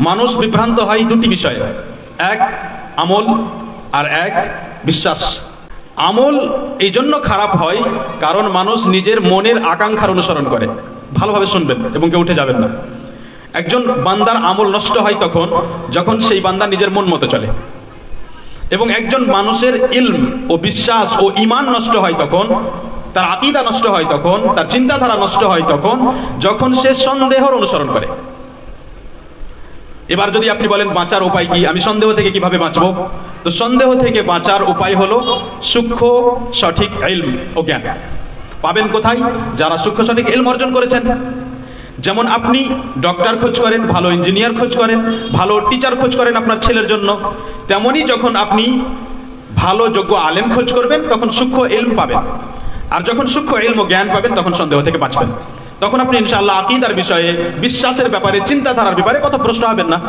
মানুষ বিভ্রান্ত হয় দুটি বিষয়ে, এক আমল আর এক বিশ্বাস। আমল এই জন্য খারাপ হয় কারণ মানুষ নিজের মনের আকাঙ্ক্ষার অনুসরণ করে। ভালোভাবে শুনবেন এবং কেউ উঠে যাবেন না। একজন বান্দার আমল নষ্ট হয় তখন যখন সেই বান্দা নিজের মন মতো চলে, এবং একজন মানুষের ইলম ও বিশ্বাস ও ঈমান নষ্ট হয় তখন, তার আকীদা নষ্ট হয় তখন, তার চিন্তাধারা নষ্ট হয় তখন যখন সে সন্দেহের অনুসরণ করে। এবার যদি আপনি বলেন বাঁচার উপায় কি, আমি সন্দেহ থেকে কিভাবে বাঁচবো, তো সন্দেহ থেকে বাঁচার উপায় হলো সূক্ষ্ম সঠিক ইলম ও জ্ঞান। পাবেন কোথায়? যারা সূক্ষ্ম সঠিক ইলম অর্জন করেছেন। যেমন আপনি ডক্টর খোঁজ করেন, ভালো ইঞ্জিনিয়ার খোঁজ করেন, ভালো টিচার খোঁজ করেন আপনার ছেলের জন্য, তেমনি যখন আপনি ভালো যোগ্য আলেম খোঁজ করবেন তখন সূক্ষ্ম ইলম পাবেন। আর যখন সূক্ষ্ম ইলম ও জ্ঞান পাবেন তখন সন্দেহ থেকে বাঁচবেন। তখন আপনি ইনশাআল্লাহ আকীদার বিষয়ে, বিশ্বাসের ব্যাপারে, চিন্তাধারার ব্যাপারে কত প্রশ্ন হবেন না।